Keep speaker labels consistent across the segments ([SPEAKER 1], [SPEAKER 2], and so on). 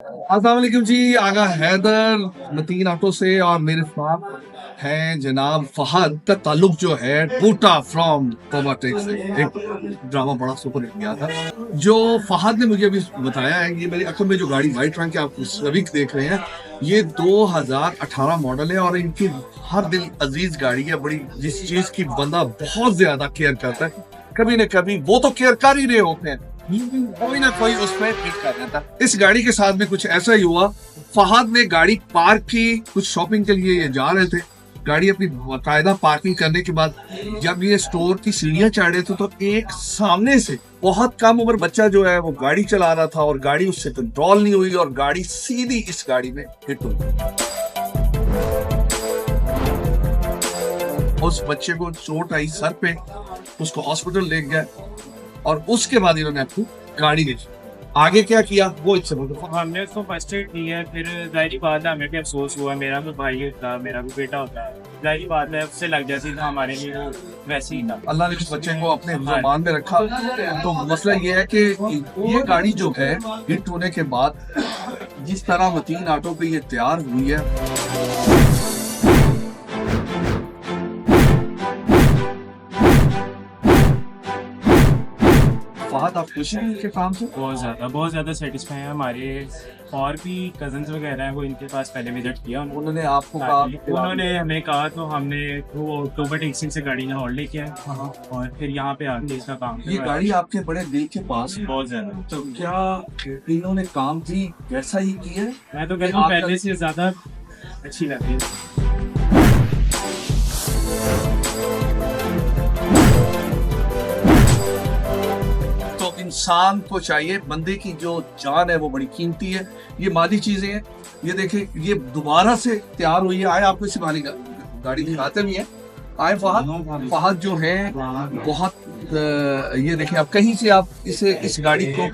[SPEAKER 1] अस्सलाम वालेकुम जी। आगा हैदर मतीन ऑटो से और मेरे साथ हैं जनाब फहद का ताल्लुक जो है बूटा फ्रॉम कोबाटेक से। एक ड्रामा बड़ा सुपर हिट गया था जो फहद ने मुझे अभी बताया है। ये मेरी अक्ल में जो गाड़ी वाइट रंग की आप सभी देख रहे हैं, ये 2018 मॉडल है और इनकी हर दिल अजीज गाड़ी है। बड़ी जिस चीज की बंदा बहुत ज्यादा केयर करता है, कभी न कभी वो तो केयर कर ही रहे होते हैं, कोई ना कोई उसमें फिट कर देता। इस गाड़ी के साथ में कुछ ऐसा ही हुआ। फहद ने गाड़ी पार्क की, कुछ शॉपिंग के लिए ये जा रहे थे। गाड़ी अपनी बाकायदा पार्किंग करने के बाद जब ये स्टोर की सीढ़ियां चढ़ रहे थे तो एक सामने से बहुत कम उम्र बच्चा जो है वो गाड़ी चला रहा था और गाड़ी उससे कंट्रोल नहीं हुई और गाड़ी सीधी इस गाड़ी में हिट हुई। उस बच्चे को चोट आई सर पे, उसको हॉस्पिटल ले गया और उसके बाद इन्होंने अपनी गाड़ी दी। आगे क्या किया वो इससे बोलो।
[SPEAKER 2] हमने उसको फर्स्ट एड दी है, फिर जाहिर बात है हमें भी अफसोस हुआ। मेरा भी भाई होता, मेरा भी बेटा होता है, जाहिर बात है उससे लग जाती तो हमारे लिए वो वैसे ही था।
[SPEAKER 1] अल्लाह ने इस बच्चे को अपने ज़बान में रखा। तो मसला ये है कि ये गाड़ी जो है हिट होने के बाद जिस तरह मतीन ऑटो पे ये तैयार हुई है, फहद आप खुश हैं इनके काम से?
[SPEAKER 2] बहुत ज़्यादा सेटिस्फाई है। हमारे और भी कजन्स वगैरह हैं, वो इनके पास पहले विजिट किया।
[SPEAKER 1] उन्होंने आपको कहा?
[SPEAKER 2] उन्होंने हमें कहा तो हमने वो अक्टूबर टेक्सिंग से गाड़ी यहाँ और लेके आए और फिर यहाँ पे आके इसका काम
[SPEAKER 1] ये गाड़ी आपके बड़े दिल के पास है।
[SPEAKER 2] बहुत ज़्यादा।
[SPEAKER 1] तो क्या इन्होंने काम भी वैसा ही किया है?
[SPEAKER 2] मैं तो कहता हूँ पहले से ज़्यादा अच्छी लगती है।
[SPEAKER 1] इंसान को चाहिए, बंदे की जो जान है वो बड़ी कीमती है। ये मादी चीजें हैं। ये देखें, ये दोबारा से तैयार हुई है। आए आपको इसी वाली गाड़ी दिखाते भी है। आए फहद जो है बहुत ये देखें, आप कहीं से आप इस गाड़ी को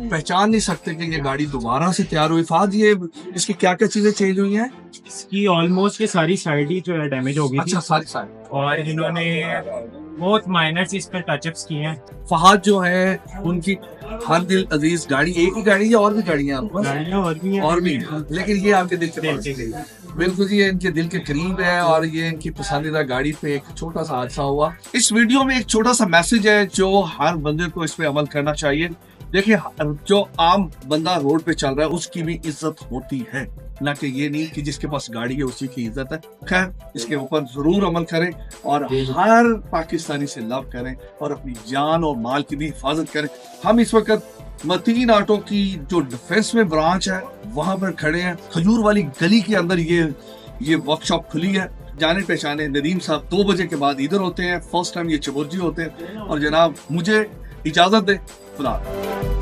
[SPEAKER 1] पहचान नहीं सकते कि ये गाड़ी दोबारा से तैयार हुई। फहद ये इसकी क्या क्या चीजें चेंज हुई हैं?
[SPEAKER 2] इसकी ऑलमोस्ट ये सारी साइड ही जो है डैमेज हो गई थी।
[SPEAKER 1] अच्छा, सारी साइड।
[SPEAKER 2] और इन्होंने बहुत माइनर इस पर टचअप्स किए हैं।
[SPEAKER 1] फहद जो है उनकी हर दिल अजीज गाड़ी, एक ही गाड़ी है और भी गाड़ियां आपको?
[SPEAKER 2] गाड़ियाँ और भी हैं,
[SPEAKER 1] और भी, लेकिन ये आपके दिल के पास है। बिल्कुल, ये इनके दिल के करीब है और ये इनकी पसंदीदा गाड़ी पे एक छोटा सा हादसा हुआ। इस वीडियो में एक छोटा सा मैसेज है जो हर बंदे को इस पे अमल करना चाहिए। देखिए, जो आम बंदा रोड पे चल रहा है उसकी भी इज्जत होती है, ना कि ये नहीं कि जिसके पास गाड़ी है उसी की इज्जत है। खैर, इसके ऊपर जरूर अमल करें और हर पाकिस्तानी से लव करें और अपनी जान और माल की भी हिफाजत करें। हम इस वक्त मतीन ऑटो की जो डिफेंस में ब्रांच है वहां पर खड़े हैं। खजूर वाली गली के अंदर ये वर्कशॉप खुली है। जाने पहचाने नदीम साहब 2 बजे के बाद इधर होते हैं। फर्स्ट टाइम ये चबुर्जी होते हैं। और जनाब मुझे इजाजत दे, खुदा।